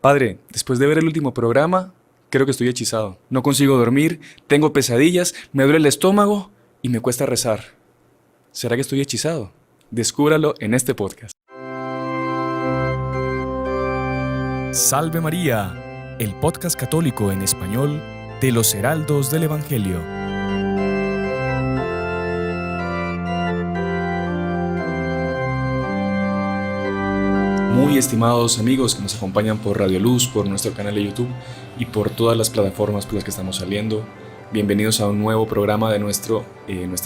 Padre, después de ver el último programa, creo que estoy hechizado. No consigo dormir, tengo pesadillas, me duele el estómago y me cuesta rezar. ¿Será que estoy hechizado? Descúbralo en este podcast. Salve María, el podcast católico en español de los Heraldos del Evangelio. Muy estimados amigos que nos acompañan por Radio Luz, por nuestro canal de YouTube y por todas las plataformas por las que estamos saliendo, bienvenidos a un nuevo programa de nuestra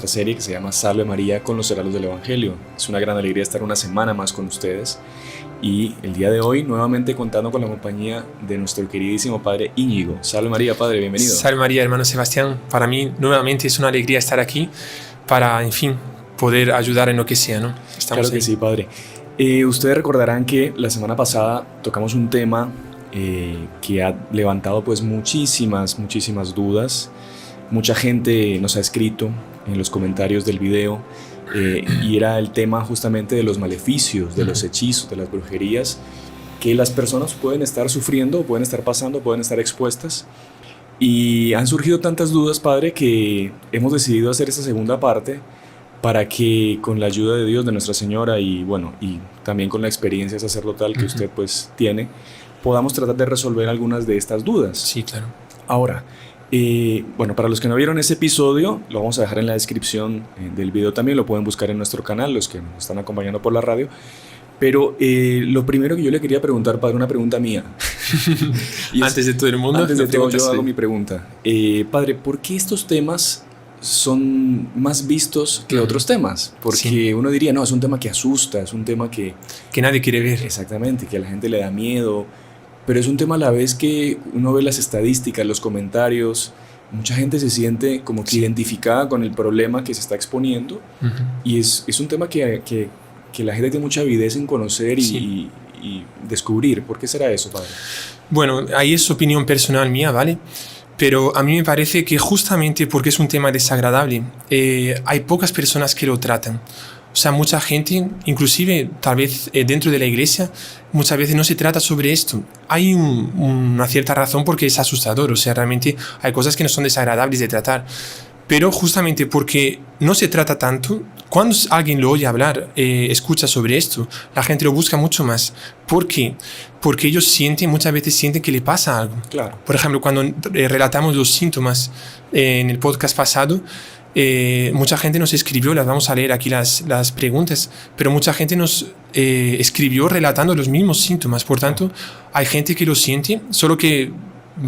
serie que se llama Salve María con los Heraldos del Evangelio. Es una gran alegría estar una semana más con ustedes y el día de hoy nuevamente contando con la compañía de nuestro queridísimo Padre Íñigo. Salve María, Padre, bienvenido. Salve María, hermano Sebastián. Para mí nuevamente es una alegría estar aquí para, en fin, poder ayudar en lo que sea, ¿no? Claro que sí, Padre. Ustedes recordarán que la semana pasada tocamos un tema que ha levantado pues muchísimas dudas. Mucha gente nos ha escrito en los comentarios del video y era el tema justamente de los maleficios, de los hechizos, de las brujerías que las personas pueden estar sufriendo, pueden estar pasando, pueden estar expuestas. Y han surgido tantas dudas, Padre, que hemos decidido hacer esta segunda parte para que con la ayuda de Dios, de Nuestra Señora y también con la experiencia sacerdotal que usted pues tiene, podamos tratar de resolver algunas de estas dudas. Sí, claro. Ahora, para los que no vieron ese episodio, lo vamos a dejar en la descripción del video también, lo pueden buscar en nuestro canal, los que nos están acompañando por la radio. Pero lo primero que yo le quería preguntar, Padre, una pregunta mía. Antes de todo el mundo. Antes de todo, yo hago mi pregunta. Padre, ¿por qué estos temas son más vistos que otros temas? Porque uno diría, no, es un tema que asusta, es un tema que nadie quiere ver. Exactamente, que a la gente le da miedo, pero es un tema a la vez que uno ve las estadísticas, los comentarios, mucha gente se siente como que identificada con el problema que se está exponiendo y es un tema que la gente tiene mucha avidez en conocer y descubrir. ¿Por qué será eso, Padre? Bueno, ahí es opinión personal mía, ¿vale? Pero a mí me parece que justamente porque es un tema desagradable, hay pocas personas que lo tratan. O sea, mucha gente, inclusive tal vez dentro de la iglesia, muchas veces no se trata sobre esto. Hay una cierta razón porque es asustador, o sea, realmente hay cosas que no son desagradables de tratar. Pero justamente porque no se trata tanto, cuando alguien lo oye hablar, escucha sobre esto, la gente lo busca mucho más. ¿Por qué? Porque ellos muchas veces sienten que le pasa algo. Claro. Por ejemplo, cuando relatamos los síntomas en el podcast pasado, mucha gente nos escribió, las vamos a leer aquí las preguntas, pero mucha gente nos escribió relatando los mismos síntomas. Por tanto, hay gente que lo siente, solo que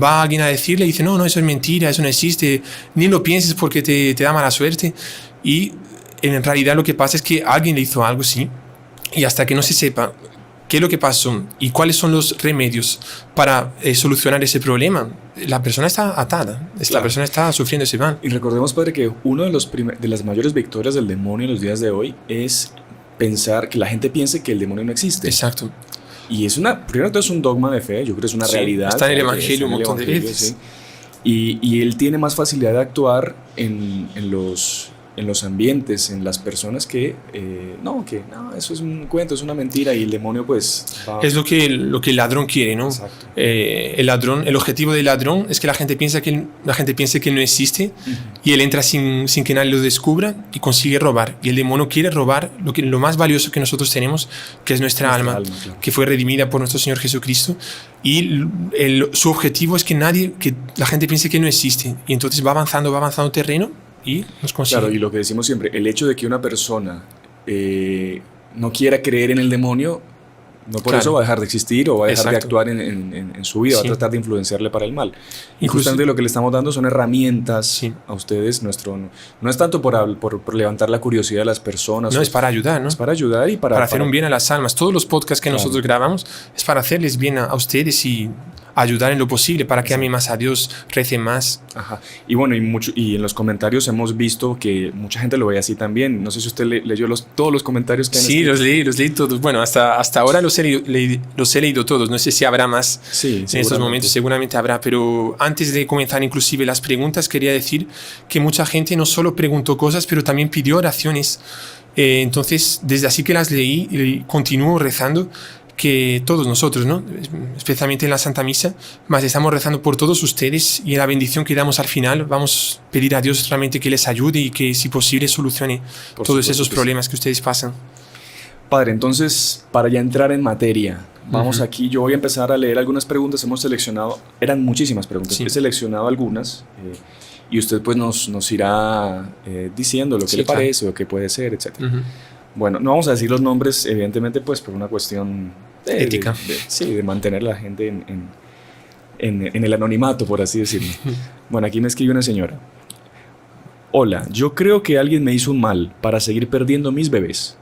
va alguien a decirle y dice, no, eso es mentira, eso no existe, ni lo pienses porque te da mala suerte. Y en realidad lo que pasa es que alguien le hizo algo, sí, y hasta que no se sepa qué es lo que pasó y cuáles son los remedios para solucionar ese problema, la persona está atada, la persona está sufriendo ese mal. Y recordemos, Padre, que una de las mayores victorias del demonio en los días de hoy es pensar que la gente piense que el demonio no existe. Exacto. Y primero todo es un dogma de fe, yo creo que es una realidad. Está en el Evangelio un montón de veces. Sí. Y él tiene más facilidad de actuar en los ambientes, en las personas que no, eso es un cuento, es una mentira y el demonio pues es lo que el ladrón quiere, ¿no? Exacto. El objetivo del ladrón es que la gente piense que él no existe y él entra sin que nadie lo descubra y consigue robar. Y el demonio quiere robar lo más valioso que nosotros tenemos, que es nuestra alma, claro, que fue redimida por nuestro Señor Jesucristo. Y su objetivo es que la gente piense que él no existe. Y entonces va avanzando terreno y nos consigue. Claro, y lo que decimos siempre, el hecho de que una persona no quiera creer en el demonio, no por eso va a dejar de existir o va a dejar de actuar en su vida, va a tratar de influenciarle para el mal. Y justamente lo que le estamos dando son herramientas a ustedes. No es tanto por levantar la curiosidad de las personas. No, es para ayudar, ¿no? Es para ayudar y para hacer un bien a las almas. Todos los podcasts que nosotros grabamos es para hacerles bien a ustedes y ayudar en lo posible para que amen más a Dios, recen más. Ajá. Y bueno, y en los comentarios hemos visto que mucha gente lo ve así también. No sé si usted leyó todos los comentarios que han escrito. Sí, los leí todos. Bueno, hasta ahora los he leído todos. No sé si habrá más en estos momentos, seguramente habrá. Pero antes de comenzar inclusive las preguntas, quería decir que mucha gente no solo preguntó cosas, pero también pidió oraciones. Entonces, desde así que las leí y continúo rezando, que todos nosotros, ¿no? Especialmente en la Santa Misa, más estamos rezando por todos ustedes y en la bendición que damos al final vamos a pedir a Dios realmente que les ayude y que si posible solucione todos esos problemas que ustedes pasan. Padre, entonces, para ya entrar en materia, vamos aquí, yo voy a empezar a leer algunas preguntas, hemos seleccionado, eran muchísimas preguntas, he seleccionado algunas y usted pues nos irá diciendo lo que le parece o qué puede ser, etc. Bueno, no vamos a decir los nombres, evidentemente, pues por una cuestión ética. De mantener a la gente en el anonimato, por así decirlo. Bueno, aquí me escribe una señora. Hola, yo creo que alguien me hizo un mal para seguir perdiendo mis bebés.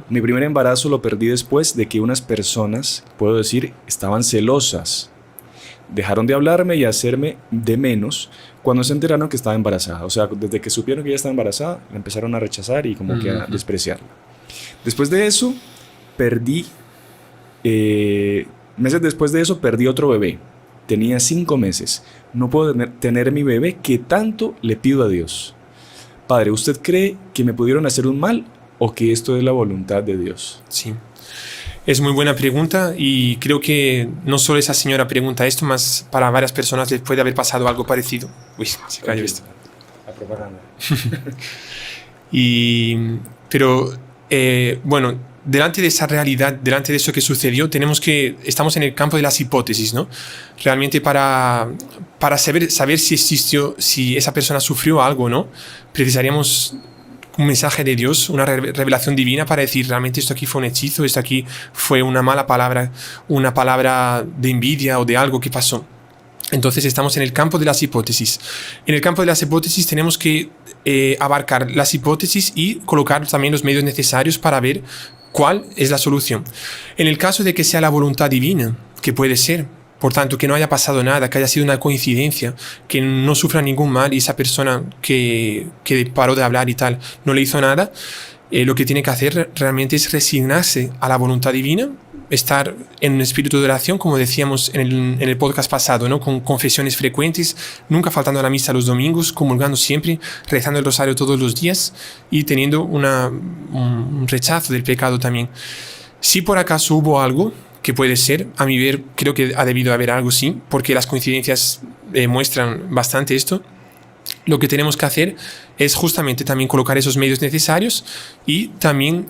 Mi primer embarazo lo perdí después de que unas personas, puedo decir, estaban celosas. Dejaron de hablarme y hacerme de menos cuando se enteraron que estaba embarazada. O sea, desde que supieron que ella estaba embarazada, la empezaron a rechazar y como que a despreciarla. Después de eso, meses después de eso, perdí otro bebé. Tenía 5 meses. No puedo tener mi bebé que tanto le pido a Dios. Padre, ¿usted cree que me pudieron hacer un mal o que esto es la voluntad de Dios? Sí, es muy buena pregunta y creo que no solo esa señora pregunta esto, más para varias personas les puede haber pasado algo parecido. Uy, se cayó esto. La propaganda. Pero bueno, delante de esa realidad, delante de eso que sucedió, estamos en el campo de las hipótesis, ¿no? Realmente para saber si existió, si esa persona sufrió algo, ¿no? Precisaríamos un mensaje de Dios, una revelación divina para decir realmente esto aquí fue un hechizo, esto aquí fue una mala palabra, una palabra de envidia o de algo que pasó. Entonces estamos en el campo de las hipótesis. En el campo de las hipótesis tenemos que abarcar las hipótesis y colocar también los medios necesarios para ver cuál es la solución. En el caso de que sea la voluntad divina, que puede ser, por tanto, que no haya pasado nada, que haya sido una coincidencia, que no sufra ningún mal y esa persona que paró de hablar y tal no le hizo nada, lo que tiene que hacer realmente es resignarse a la voluntad divina, estar en un espíritu de oración, como decíamos en el podcast pasado, ¿no? Con confesiones frecuentes, nunca faltando a la misa los domingos, comulgando siempre, rezando el rosario todos los días y teniendo un rechazo del pecado también. Si por acaso hubo algo, que puede ser, a mi ver, creo que ha debido haber algo, sí, porque las coincidencias muestran bastante esto. Lo que tenemos que hacer es justamente también colocar esos medios necesarios y también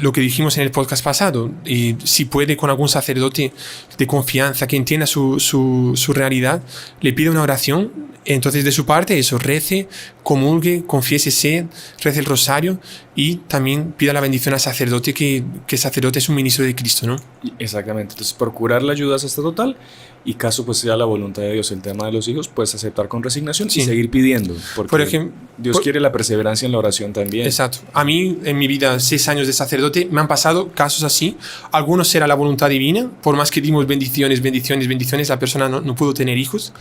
lo que dijimos en el podcast pasado, y si puede con algún sacerdote de confianza que entienda su realidad, le pide una oración, entonces de su parte eso, rece, comulgue, confiésese, rece el rosario y también pida la bendición al sacerdote, que el sacerdote es un ministro de Cristo, ¿no? Exactamente, entonces procurar la ayuda hasta total y caso pues sea la voluntad de Dios el tema de los hijos, pues aceptar con resignación y seguir pidiendo, porque por ejemplo, Dios quiere la perseverancia en la oración también. Exacto. A mí en mi vida 6 años de sacerdote me han pasado casos así, algunos era la voluntad divina, por más que dimos bendiciones, la persona no pudo tener hijos,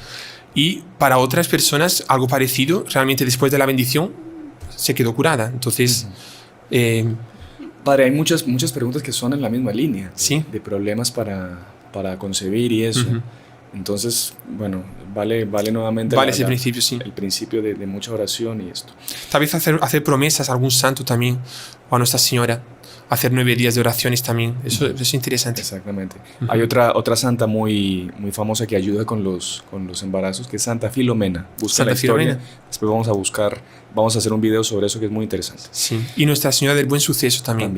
y para otras personas algo parecido, realmente después de la bendición se quedó curada, entonces... Padre, hay muchas preguntas que son en la misma línea, de problemas para concebir y eso. Entonces, bueno, vale nuevamente ese principio, el principio de mucha oración y esto. Tal vez hacer promesas a algún santo también, o a Nuestra Señora, hacer 9 días de oraciones también, eso es interesante. Exactamente. Hay otra santa muy famosa que ayuda con los embarazos, que es Santa Filomena. Busca la historia, después vamos a hacer un video sobre eso que es muy interesante. Sí. Y Nuestra Señora del Buen Suceso también,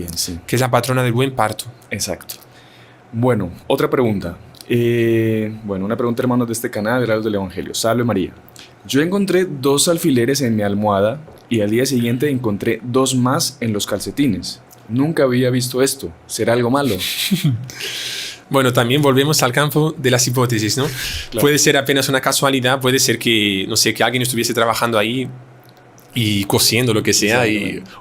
que es la patrona del buen parto. Exacto. Bueno, otra pregunta. Una pregunta, hermanos, de este canal, Heraldos del Evangelio. Salve María. Yo encontré 2 alfileres en mi almohada y al día siguiente encontré 2 más en los calcetines. Nunca había visto esto. ¿Será algo malo? Bueno, también volvemos al campo de las hipótesis, ¿no? Claro. Puede ser apenas una casualidad, puede ser que, no sé, que alguien estuviese trabajando ahí y cosiendo lo que sea,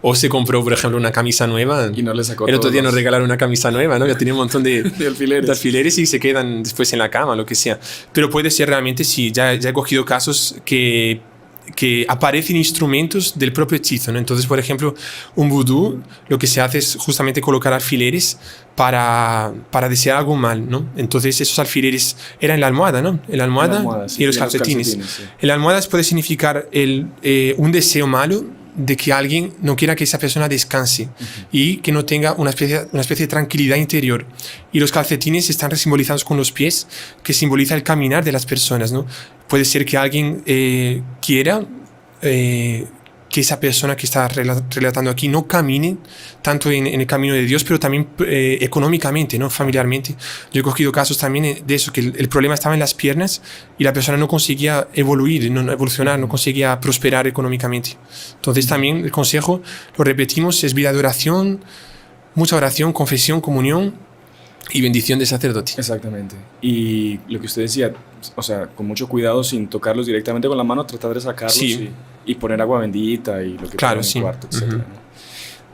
o se compró, por ejemplo, una camisa nueva y no le sacó. El otro día nos regalaron una camisa nueva, ¿no? Ya tenía un montón de alfileres y se quedan después en la cama, lo que sea. Pero puede ser realmente, sí, ya he cogido casos que aparecen instrumentos del propio hechizo, ¿no? Entonces, por ejemplo, un vudú, lo que se hace es justamente colocar alfileres para desear algo mal, ¿no? Entonces, esos alfileres eran en la almohada, ¿no? En la almohada y los calcetines. Sí. En la almohada puede significar un deseo malo de que alguien no quiera que esa persona descanse y que no tenga una especie de tranquilidad interior. Y los calcetines están simbolizados con los pies, que simboliza el caminar de las personas, ¿no? Puede ser que alguien quiera que esa persona que está relatando aquí no camine tanto en el camino de Dios, pero también económicamente, ¿no? Familiarmente. Yo he cogido casos también de eso, que el problema estaba en las piernas y la persona no conseguía evolucionar, no conseguía prosperar económicamente. Entonces también el consejo, lo repetimos, es vida de oración, mucha oración, confesión, comunión y bendición de sacerdote. Exactamente. Y lo que usted decía, o sea, con mucho cuidado, sin tocarlos directamente con la mano, tratar de sacarlos y poner agua bendita y lo que claro, pongan en el cuarto, etc. ¿No?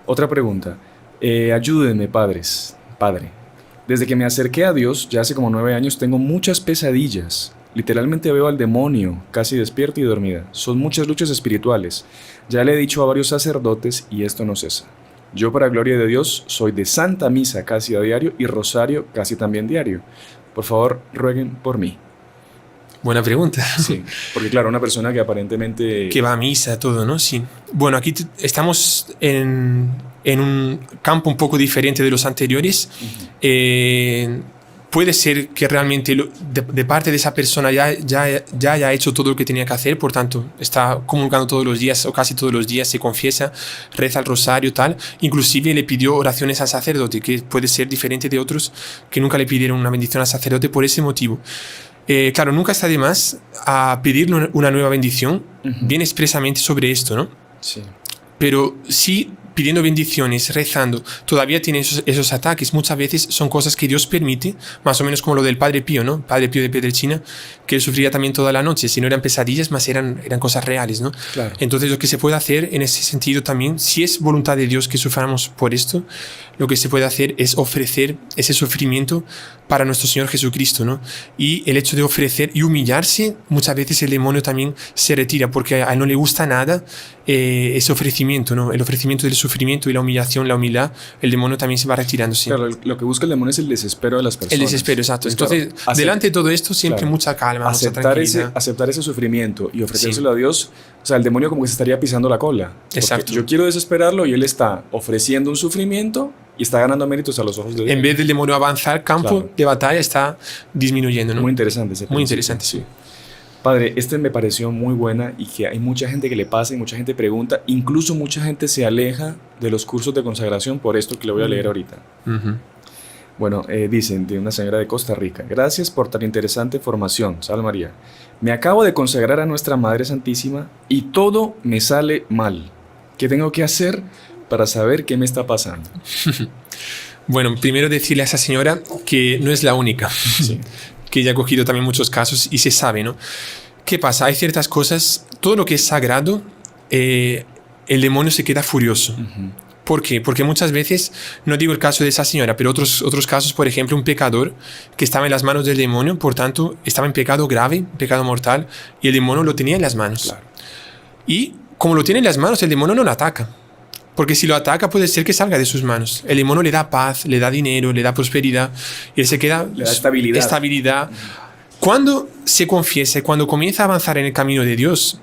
Otra pregunta. Ayúdenme, Padre. Desde que me acerqué a Dios, ya hace como 9 años, tengo muchas pesadillas. Literalmente veo al demonio, casi despierta y dormida. Son muchas luchas espirituales. Ya le he dicho a varios sacerdotes y esto no cesa. Yo, para gloria de Dios, soy de Santa Misa casi a diario y Rosario casi también diario. Por favor, rueguen por mí. Buena pregunta. Sí, porque claro, una persona que aparentemente... Que va a misa, todo, ¿no? Sí. Bueno, aquí estamos en un campo un poco diferente de los anteriores. Puede ser que realmente de parte de esa persona ya haya hecho todo lo que tenía que hacer, por tanto, está comulgando todos los días o casi todos los días, se confiesa, reza el rosario, tal. Inclusive le pidió oraciones al sacerdote, que puede ser diferente de otros que nunca le pidieron una bendición al sacerdote por ese motivo. Claro, nunca está de más a pedirle una nueva bendición, viene expresamente sobre esto, ¿no? Sí. Pero sí, pidiendo bendiciones, rezando, todavía tiene esos ataques. Muchas veces son cosas que Dios permite, más o menos como lo del Padre Pío, ¿no? Padre Pío de Pietrelcina, que él sufría también toda la noche. Si no eran pesadillas, más eran cosas reales, ¿no? Claro. Entonces, lo que se puede hacer en ese sentido también, si es voluntad de Dios que suframos por esto, lo que se puede hacer es ofrecer ese sufrimiento para nuestro Señor Jesucristo, ¿no? Y el hecho de ofrecer y humillarse, muchas veces el demonio también se retira, porque a él no le gusta nada ese ofrecimiento, ¿no? El ofrecimiento del sufrimiento y la humillación, la humildad, el demonio también se va retirando. Sí. Claro, lo que busca el demonio es el desespero de las personas. El desespero, exacto. Entonces, claro, delante de todo esto, siempre mucha calma, mucha tranquilidad. Aceptar ese sufrimiento y ofrecérselo a Dios, o sea, el demonio como que se estaría pisando la cola. Exacto. Yo quiero desesperarlo y él está ofreciendo un sufrimiento y está ganando méritos a los ojos de Dios. En vez del demonio avanzar, campo de batalla está disminuyendo, ¿no? Muy interesante ese Muy interesante, sí. Padre, este me pareció muy buena y que hay mucha gente que le pasa y mucha gente pregunta, incluso mucha gente se aleja de los cursos de consagración por esto que le voy a leer ahorita. Bueno, dicen de una señora de Costa Rica: gracias por tan interesante formación, Salve María. Me acabo de consagrar a Nuestra Madre Santísima y todo me sale mal. ¿Qué tengo que hacer para saber qué me está pasando? Bueno, primero decirle a esa señora que no es la única, que ella ha cogido también muchos casos y se sabe, ¿no? ¿Qué pasa? Hay ciertas cosas, todo lo que es sagrado, el demonio se queda furioso. ¿Por qué? Porque muchas veces, no digo el caso de esa señora, pero otros casos, por ejemplo, un pecador que estaba en las manos del demonio, por tanto, estaba en pecado grave, pecado mortal, y el demonio lo tenía en las manos. Claro. Y como lo tiene en las manos, el demonio no lo ataca. Porque si lo ataca puede ser que salga de sus manos. El demonio le da paz, le da dinero, le da prosperidad, y él se queda... Le da estabilidad. Cuando se confiesa, cuando comienza a avanzar en el camino de Dios,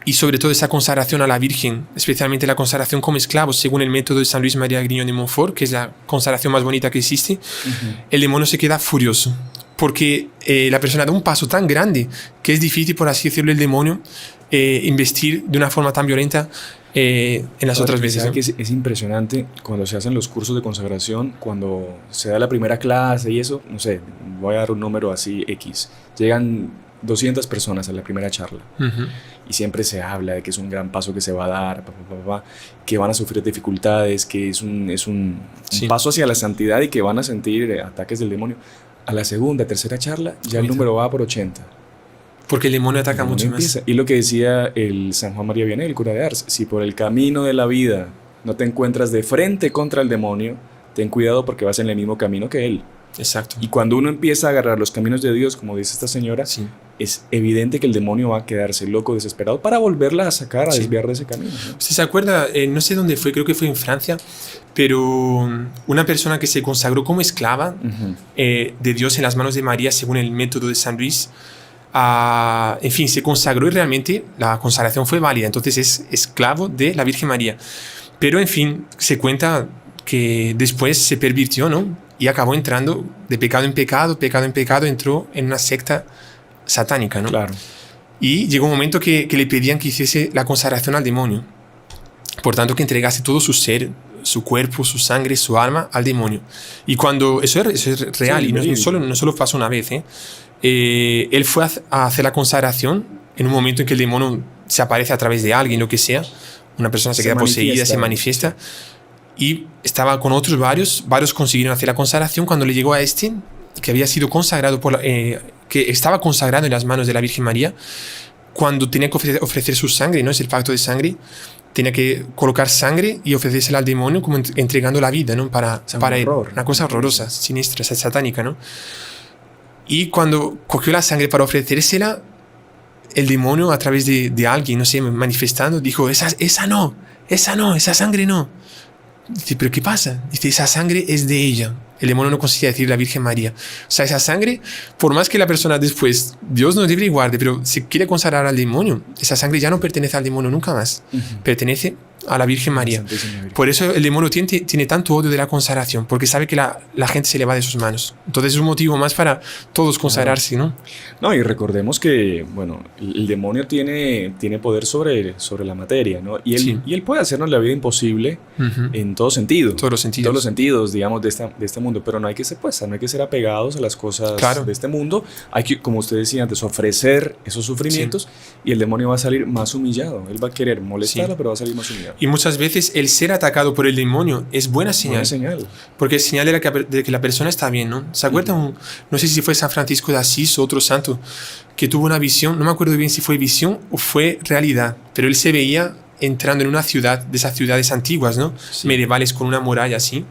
y sobre todo esa consagración a la Virgen, especialmente la consagración como esclavo, según el método de San Luis María Grignon de Montfort, que es la consagración más bonita que existe, el demonio se queda furioso. Porque la persona da un paso tan grande que es difícil, por así decirlo, el demonio investir de una forma tan violenta en las otras veces. ¿No? Que es impresionante cuando se hacen los cursos de consagración, cuando se da la primera clase y eso, no sé, voy a dar un número así X, llegan 200 personas a la primera charla y siempre se habla de que es un gran paso que se va a dar, que van a sufrir dificultades, que es un paso hacia la santidad y que van a sentir ataques del demonio. A la segunda, tercera charla, ya el número va por 80. Porque el demonio ataca mucho más. Y lo que decía el San Juan María Vianney, el cura de Ars: si por el camino de la vida no te encuentras de frente contra el demonio, ten cuidado porque vas en el mismo camino que él. Exacto. Y cuando uno empieza a agarrar los caminos de Dios, como dice esta señora, es evidente que el demonio va a quedarse loco, desesperado, para volverla a sacar, a desviar de ese camino, ¿no? ¿Usted se acuerda? No sé dónde fue, creo que fue en Francia, pero una persona que se consagró como esclava de Dios en las manos de María, según el método de San Luis, en fin, se consagró y realmente la consagración fue válida. Entonces es esclavo de la Virgen María. Pero, en fin, se cuenta que después se pervirtió, ¿no? Y acabó entrando de pecado en pecado, entró en una secta satánica, ¿no? Claro. Y llegó un momento que le pedían que hiciese la consagración al demonio. Por tanto, que entregase todo su ser, su cuerpo, su sangre, su alma al demonio. Y cuando eso es real, Sí, y no solo pasó una vez, él fue a hacer la consagración en un momento en que el demonio se aparece a través de alguien, lo que sea. Una persona se queda poseída, se manifiesta. Y estaba con otros varios consiguieron hacer la consagración. Cuando le llegó a este, que había sido consagrado que estaba consagrado en las manos de la Virgen María, cuando tenía que ofrecer su sangre, ¿no? Es el pacto de sangre, tenía que colocar sangre y ofrecérsela al demonio como entregando la vida, ¿no? Para él. Una cosa horrorosa, siniestra, satánica, ¿no? Y cuando cogió la sangre para ofrecérsela, el demonio, a través de alguien, no sé, manifestando, dijo, esa sangre no. Dice, ¿pero qué pasa? Dice, esa sangre es de ella. El demonio no conseguía decir la Virgen María. O sea, esa sangre, por más que la persona después, Dios nos libre y guarde, pero se quiere consagrar al demonio, esa sangre ya no pertenece al demonio nunca más. Pertenece a la Virgen María. Por eso el demonio tiene tanto odio de la consagración, porque sabe que la gente se le va de sus manos. Entonces es un motivo más para todos consagrarse, ¿no? No, y recordemos que, bueno, el demonio tiene poder sobre la materia, ¿no? Y él puede hacernos la vida imposible en todo sentido. Todos los sentidos. Todos los sentidos, digamos, de este mundo. Pero no hay que ser no hay que ser apegados a las cosas de este mundo. Hay que, como usted decía antes, ofrecer esos sufrimientos y el demonio va a salir más humillado. Él va a querer molestarlo, pero va a salir más humillado. Y muchas veces el ser atacado por el demonio es buena señal. Porque es señal de que la persona está bien, ¿no? ¿Se acuerdan? No sé si fue San Francisco de Asís o otro santo que tuvo una visión, no me acuerdo bien si fue visión o fue realidad, pero él se veía entrando en una ciudad, de esas ciudades antiguas, ¿no? Sí. Medievales, con una muralla así.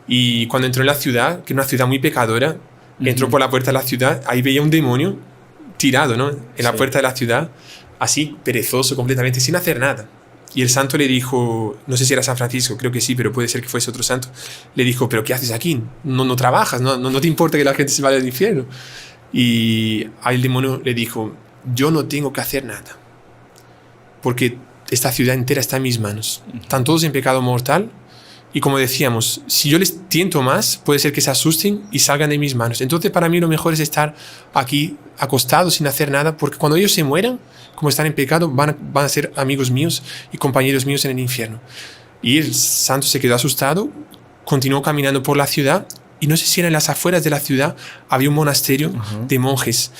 Y cuando entró en la ciudad, que era una ciudad muy pecadora, entró por la puerta de la ciudad, ahí veía un demonio tirado, ¿no? En la puerta de la ciudad, así, perezoso completamente, sin hacer nada. Y el santo le dijo, no sé si era San Francisco, creo que sí, pero puede ser que fuese otro santo, le dijo, ¿pero qué haces aquí? No trabajas, no te importa que la gente se vaya al infierno. Y ahí el demonio le dijo, yo no tengo que hacer nada, porque esta ciudad entera está en mis manos. Están todos en pecado mortal, y como decíamos, si yo les tiento más, puede ser que se asusten y salgan de mis manos. Entonces para mí lo mejor es estar aquí acostados sin hacer nada, porque cuando ellos se mueran, como están en pecado, van a ser amigos míos y compañeros míos en el infierno. Y el santo se quedó asustado, continuó caminando por la ciudad, y no sé si era en las afueras de la ciudad, había un monasterio de monjes.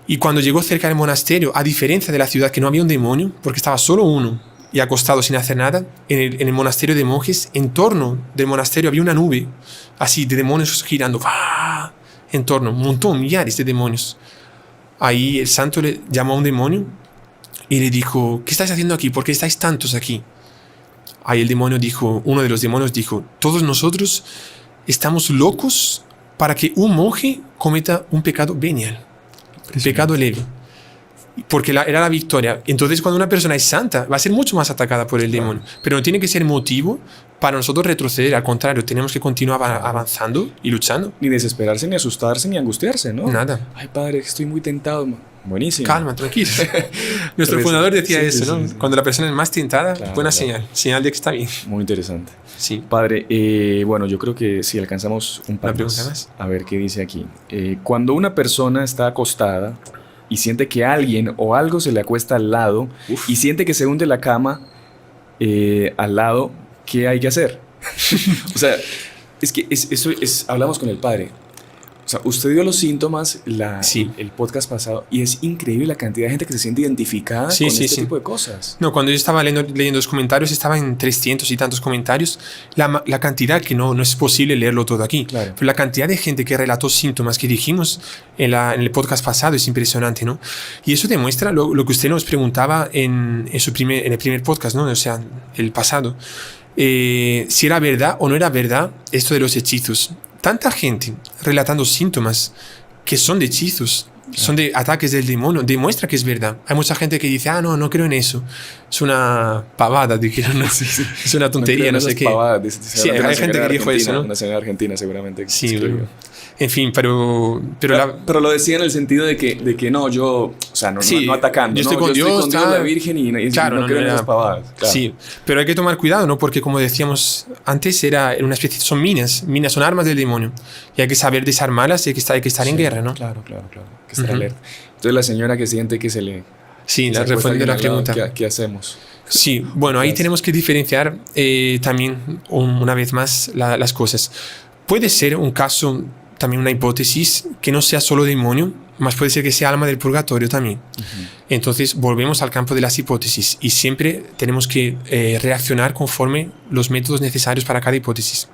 Y cuando llegó cerca del monasterio, a diferencia de la ciudad, que no había un demonio, porque estaba solo uno y acostado sin hacer nada, en el monasterio de monjes, en torno del monasterio había una nube, así, de demonios girando, ¡ah! En torno, un montón, millares de demonios. Ahí el santo le llamó a un demonio y le dijo, ¿qué estáis haciendo aquí? ¿Por qué estáis tantos aquí? Ahí el demonio dijo, uno de los demonios dijo, todos nosotros estamos locos para que un monje cometa un pecado venial, un pecado leve, porque era la victoria. Entonces cuando una persona es santa va a ser mucho más atacada por el demonio, pero no tiene que ser motivo para nosotros retroceder, al contrario, tenemos que continuar avanzando y luchando. Ni desesperarse, ni asustarse, ni angustiarse, ¿no? Nada. Ay, padre, estoy muy tentado. Buenísimo. Calma, tranquilo. Nuestro fundador decía eso, ¿no? Sí. Cuando la persona es más tentada, claro, buena señal de que está bien. Muy interesante. Sí. Padre, bueno, yo creo que si alcanzamos un par más, a ver qué dice aquí. Cuando una persona está acostada y siente que alguien o algo se le acuesta al lado y siente que se hunde la cama al lado, ¿qué hay que hacer? O sea, es que hablamos con el padre. O sea, usted dio los síntomas el podcast pasado y es increíble la cantidad de gente que se siente identificada con este tipo de cosas. No, cuando yo estaba leyendo los comentarios, estaba en 300 y tantos comentarios. La cantidad, que no es posible leerlo todo aquí, claro, pero la cantidad de gente que relató síntomas que dijimos en el podcast pasado es impresionante, ¿no? Y eso demuestra lo que usted nos preguntaba en el primer podcast, ¿no? O sea, el pasado. Si era verdad o no era verdad esto de los hechizos. Tanta gente relatando síntomas que son de hechizos, son de ataques del demonio, demuestra que es verdad. Hay mucha gente que dice, no creo en eso. Es una pavada, dijeron, es una tontería, no sé qué. Pavadas, sí, hay gente que dijo eso, ¿no? Una señora argentina seguramente. Sí, En fin, pero pero lo decía en el sentido de que no, yo, o sea, no, sí, no atacando, yo estoy ¿no? con Yo Dios, estoy con Dios, la Virgen y claro, no creo en esas pavadas. Claro. Sí, pero hay que tomar cuidado, ¿no? Porque como decíamos antes, era una especie, son minas son armas del demonio. Y hay que saber desarmarlas y hay que estar en guerra, ¿no? Claro. Hay que estar alerta. Entonces la señora que siente que se le... Sí, la respondiendo a la pregunta. ¿Qué hacemos? Sí, bueno, ahí tenemos que diferenciar también una vez más las cosas. Puede ser un caso, también una hipótesis, que no sea solo demonio, más puede ser que sea alma del purgatorio también. Entonces volvemos al campo de las hipótesis y siempre tenemos que reaccionar conforme los métodos necesarios para cada hipótesis.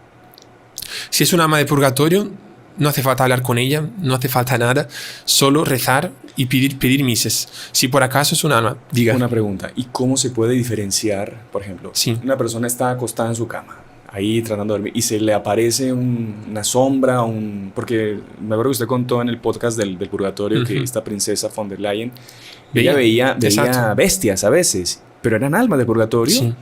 Si es un alma del purgatorio, no hace falta hablar con ella, no hace falta nada, solo rezar y pedir misas. Si por acaso es un alma, diga. Una pregunta, ¿y cómo se puede diferenciar, por ejemplo, una persona está acostada en su cama, ahí tratando de dormir, y se le aparece una sombra, porque me acuerdo que usted contó en el podcast del purgatorio que esta princesa von der Leyen, ella veía bestias a veces, pero eran almas de purgatorio. Sí.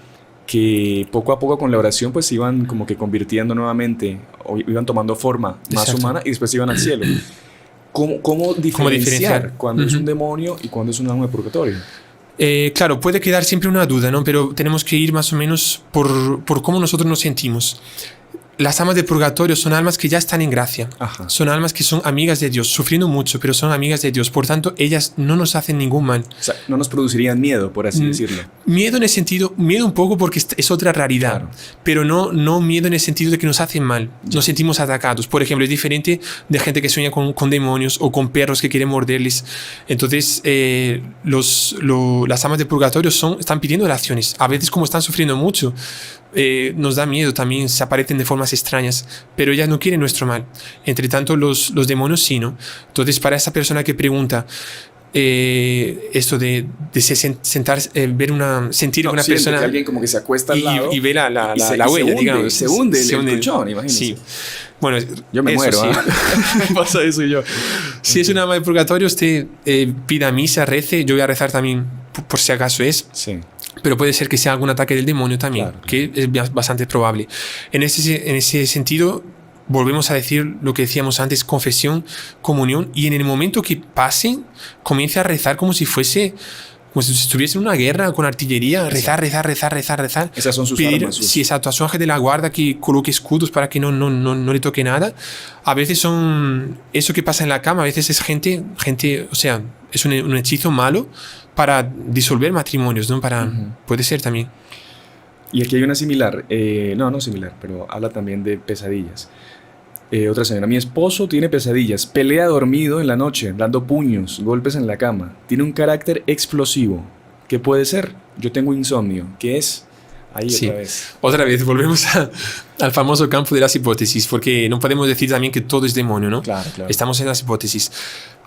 Que poco a poco con la oración pues se iban como que convirtiendo nuevamente o iban tomando forma más humana y después iban al cielo. ¿Cómo diferenciar cuando es un demonio y cuando es un alma de purgatorio? Claro, puede quedar siempre una duda, ¿no? Pero tenemos que ir más o menos por cómo nosotros nos sentimos. Las almas de purgatorio son almas que ya están en gracia. Ajá. Son almas que son amigas de Dios, sufriendo mucho, pero son amigas de Dios. Por tanto, ellas no nos hacen ningún mal. O sea, no nos producirían miedo, por así decirlo. Miedo en el sentido, miedo un poco porque es otra raridad, claro. Pero no miedo en el sentido de que nos hacen mal. Nos sentimos atacados. Por ejemplo, es diferente de gente que sueña con demonios o con perros que quieren morderles. Entonces, las almas de purgatorio están pidiendo oraciones. A veces, como están sufriendo mucho, nos da miedo también, se aparecen de formas extrañas, pero ellas no quieren nuestro mal. Entre tanto, los demonios sí, ¿no? Entonces, para esa persona que pregunta esto de sentarse, sentir una persona, que alguien como que se acuesta al lado y ve la huella, digamos, se hunde el colchón, imagínese. Sí. Bueno, yo me muero, sí. Me pasa eso y yo. Si es una alma de purgatorio, usted pida misa, rece. Yo voy a rezar también por si acaso es. Sí. Pero puede ser que sea algún ataque del demonio también, claro. Que es bastante probable. En ese sentido, volvemos a decir lo que decíamos antes, confesión, comunión, y en el momento que pase, comience a rezar como si estuviese en una guerra con artillería, rezar. Esas son sus armas. Sí, exacto, a su ángel de la guarda que coloque escudos para que no le toque nada. A veces son eso que pasa en la cama, a veces es gente, o sea, es un hechizo malo para disolver matrimonios, ¿no? Puede ser también. Y aquí hay una similar, no similar, pero habla también de pesadillas. Otra señora, mi esposo tiene pesadillas, pelea dormido en la noche, dando puños, golpes en la cama, tiene un carácter explosivo. ¿Qué puede ser? Yo tengo insomnio. ¿Qué es? Ahí sí. Otra vez Volvemos al famoso campo de las hipótesis, porque no podemos decir también que todo es demonio, ¿no? Claro. Estamos en las hipótesis.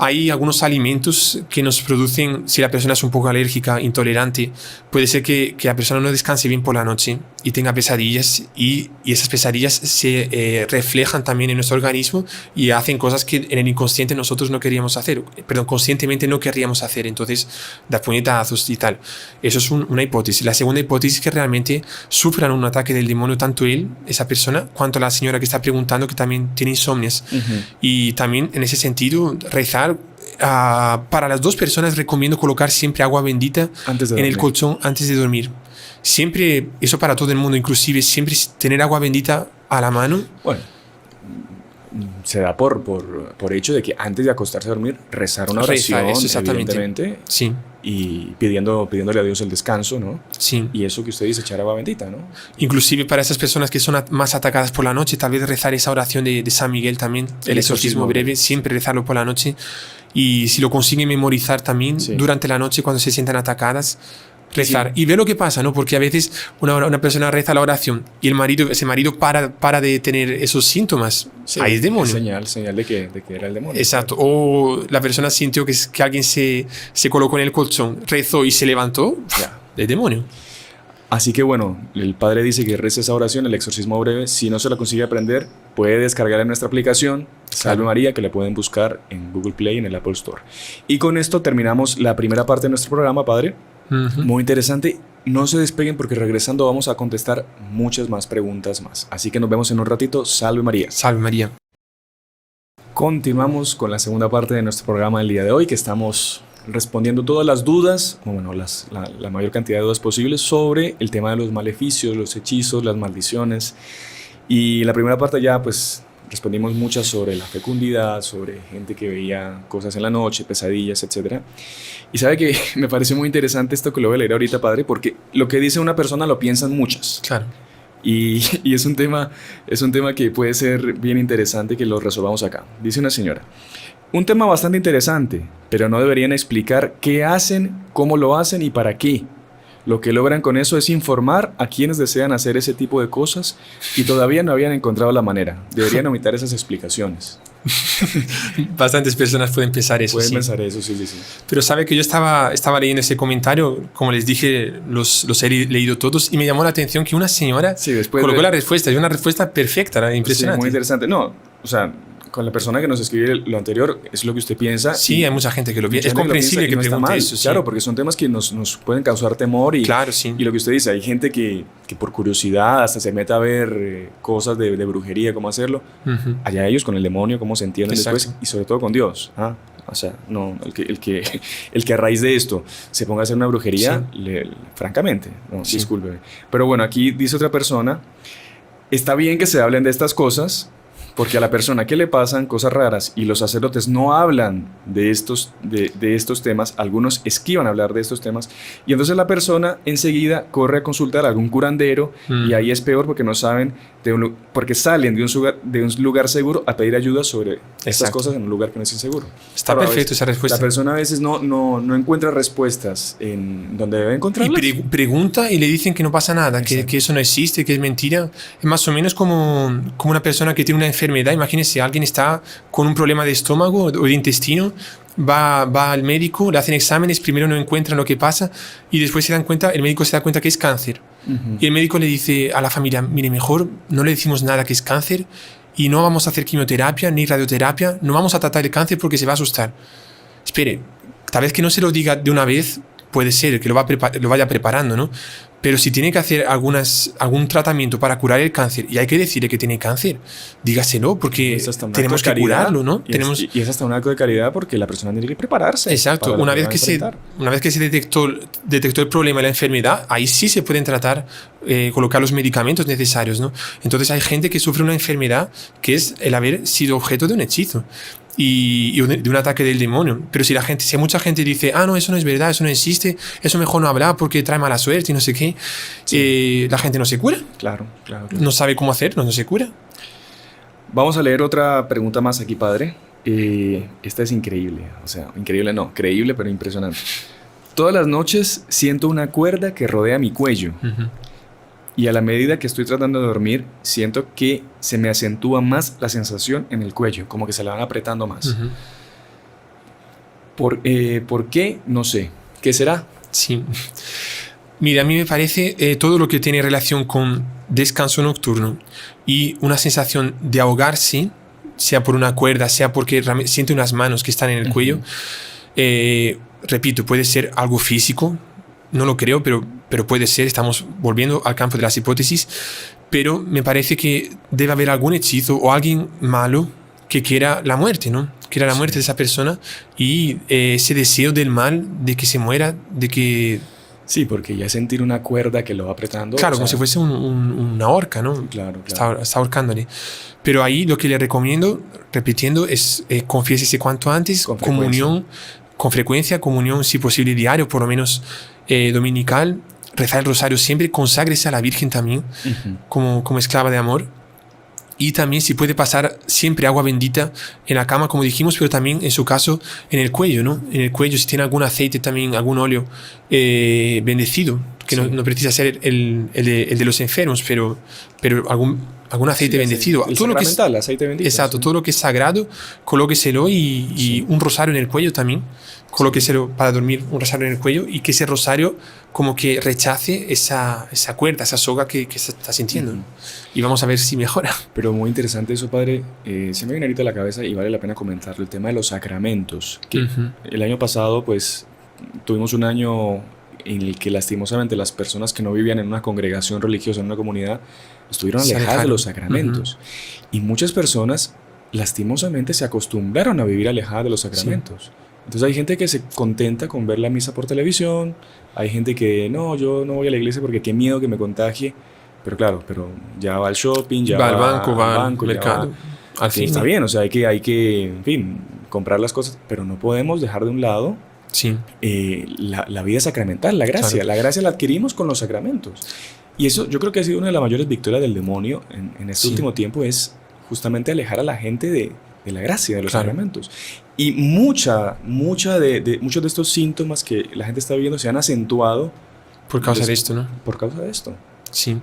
Hay algunos alimentos que nos producen, si la persona es un poco alérgica, intolerante, puede ser que la persona no descanse bien por la noche y tenga pesadillas y esas pesadillas se reflejan también en nuestro organismo y hacen cosas que en el inconsciente nosotros no queríamos hacer, conscientemente no querríamos hacer, entonces da puñetazos y tal. Eso es una hipótesis. La segunda hipótesis es que realmente sufran un ataque del demonio, tanto él, esa persona, cuanto la señora que está preguntando, que también tiene insomnios. Y también en ese sentido rezar. Para las dos personas recomiendo colocar siempre agua bendita en el colchón antes de dormir. Siempre, eso para todo el mundo, inclusive siempre tener agua bendita a la mano. Bueno, se da por hecho de que antes de acostarse a dormir rezar una oración, eso exactamente. Evidentemente, sí. Y pidiéndole a Dios el descanso, ¿no? Sí. Y eso que usted dice, echar agua bendita, ¿no? Inclusive para esas personas que son más atacadas por la noche, tal vez rezar esa oración de San Miguel también, el exorcismo breve, siempre rezarlo por la noche. Y si lo consiguen memorizar también durante la noche cuando se sientan atacadas, rezar y ver lo que pasa, ¿no? Porque a veces una persona reza la oración y ese marido para de tener esos síntomas. Ahí es demonio. Señal de que era el demonio. Exacto. O la persona sintió que alguien se colocó en el colchón, rezó y se levantó. Es demonio. Así que bueno, el padre dice que reza esa oración, el exorcismo breve. Si no se la consigue aprender, puede descargar en nuestra aplicación Salve María, que la pueden buscar en Google Play y en el Apple Store. Y con esto terminamos la primera parte de nuestro programa, padre. Muy interesante. No se despeguen porque regresando vamos a contestar muchas más preguntas más. Así que nos vemos en un ratito. Salve María. Salve María. Continuamos con la segunda parte de nuestro programa del día de hoy, que estamos respondiendo todas las dudas, o bueno, la mayor cantidad de dudas posibles sobre el tema de los maleficios, los hechizos, las maldiciones. Y en la primera parte ya pues respondimos muchas sobre la fecundidad, sobre gente que veía cosas en la noche, pesadillas, etc. Y sabe que me parece muy interesante esto que lo voy a leer ahorita, padre, porque lo que dice una persona lo piensan muchas. Claro. Y es un tema que puede ser bien interesante que lo resolvamos acá. Dice una señora: un tema bastante interesante, pero no deberían explicar qué hacen, cómo lo hacen y para qué. Lo que logran con eso es informar a quienes desean hacer ese tipo de cosas y todavía no habían encontrado la manera. Deberían omitir esas explicaciones. Bastantes personas pueden pensar eso. Pueden pensar eso, sí. Pero sabe que yo estaba leyendo ese comentario, como les dije, los he leído todos y me llamó la atención que una señora colocó la respuesta, y una respuesta perfecta, era impresionante. Sí, muy interesante. No, o sea, con la persona que nos escribe lo anterior, es lo que usted piensa. Sí, hay mucha gente que lo piensa. Es comprensible que pregunte eso. Sí. Claro, porque son temas que nos pueden causar temor. Y, claro, sí. Y lo que usted dice, hay gente que por curiosidad hasta se mete a ver cosas de brujería, cómo hacerlo. Allá ellos con el demonio, cómo se entienden después. Y sobre todo con Dios. O sea, no, el que a raíz de esto se ponga a hacer una brujería, francamente, no, sí. Discúlpeme. Pero bueno, aquí dice otra persona: está bien que se hablen de estas cosas, porque a la persona que le pasan cosas raras y los sacerdotes no hablan de estos temas, algunos esquivan hablar de estos temas, y entonces la persona enseguida corre a consultar a algún curandero, y ahí es peor porque no saben, porque salen de un lugar seguro a pedir ayuda sobre estas cosas en un lugar que no es inseguro. Está perfecto esa respuesta. La persona a veces no encuentra respuestas en donde debe encontrarlas. Y pregunta y le dicen que no pasa nada, que eso no existe, que es mentira. Es más o menos como una persona que tiene una enfermedad. Imagínense, alguien está con un problema de estómago o de intestino, va al médico, le hacen exámenes, primero no encuentran lo que pasa y después el médico se da cuenta que es cáncer. Y el médico le dice a la familia: mire, mejor no le decimos nada que es cáncer y no vamos a hacer quimioterapia ni radioterapia, no vamos a tratar el cáncer porque se va a asustar. Espere, tal vez que no se lo diga de una vez, puede ser que lo vaya preparando, ¿no? Pero si tiene que hacer algún tratamiento para curar el cáncer y hay que decirle que tiene cáncer, dígaselo, porque tenemos que curarlo, ¿no? Y es hasta un acto de caridad porque la persona tiene que prepararse. Exacto. Una vez que se detectó el problema y la enfermedad, ahí sí se pueden tratar, colocar los medicamentos necesarios, ¿no? Entonces hay gente que sufre una enfermedad que es el haber sido objeto de un hechizo y de un ataque del demonio. Pero si mucha gente dice: no, eso no es verdad, eso no existe, eso mejor no hablar porque trae mala suerte y no sé qué, la gente no se cura. Claro. No sabe cómo hacerlo, no se cura. Vamos a leer otra pregunta más aquí, padre. Esta es increíble, o sea, increíble no, creíble pero impresionante. Todas las noches siento una cuerda que rodea mi cuello. Y a la medida que estoy tratando de dormir, siento que se me acentúa más la sensación en el cuello, como que se la van apretando más. ¿Por qué? No sé. ¿Qué será? Sí. Mira, a mí me parece todo lo que tiene relación con descanso nocturno y una sensación de ahogarse, sea por una cuerda, sea porque siente unas manos que están en el cuello. Repito, puede ser algo físico, no lo creo, pero puede ser. Estamos volviendo al campo de las hipótesis, pero me parece que debe haber algún hechizo o alguien malo que quiera la muerte, ¿no? Quiera la muerte de esa persona y ese deseo del mal, de que se muera, de que... Sí, porque ya sentir una cuerda que lo va apretando... Claro, como si fuese una horca, ¿no? Claro. Está ahorcándole. Pero ahí lo que le recomiendo, repitiendo, es confiésese cuanto antes, comunión con frecuencia, comunión si posible diario, por lo menos dominical, rezar el rosario siempre, conságrese a la Virgen también como esclava de amor. Y también si puede pasar siempre agua bendita en la cama, como dijimos, pero también en su caso en el cuello, ¿no? En el cuello, si tiene algún aceite también, algún óleo bendecido, que no precisa ser el de los enfermos, pero algún aceite bendecido. El sacramental, aceite bendito. Exacto, todo lo que es sagrado, colóqueselo y un rosario en el cuello también. Colóqueselo para dormir, un rosario en el cuello, y que ese rosario como que rechace esa cuerda, esa soga que se está sintiendo. Y vamos a ver si mejora. Pero muy interesante eso, padre. Se me viene ahorita a la cabeza y vale la pena comentarlo, el tema de los sacramentos. Que el año pasado, pues, tuvimos un año en el que lastimosamente las personas que no vivían en una congregación religiosa, en una comunidad, estuvieron alejadas de los sacramentos. Y muchas personas lastimosamente se acostumbraron a vivir alejadas de los sacramentos. Sí. Entonces hay gente que se contenta con ver la misa por televisión, hay gente que no, yo no voy a la iglesia porque qué miedo que me contagie, pero claro, pero ya va al shopping, ya va al banco, va al mercado. Al fin, está bien, o sea, hay que, en fin, comprar las cosas, pero no podemos dejar de un lado sí. La vida sacramental, la gracia. Claro. La gracia la adquirimos con los sacramentos. Y eso yo creo que ha sido una de las mayores victorias del demonio en este último tiempo, es justamente alejar a la gente de la gracia, de los sacramentos. Y muchos de estos síntomas que la gente está viviendo se han acentuado por causa de esto, ¿no? Por causa de esto. Sí.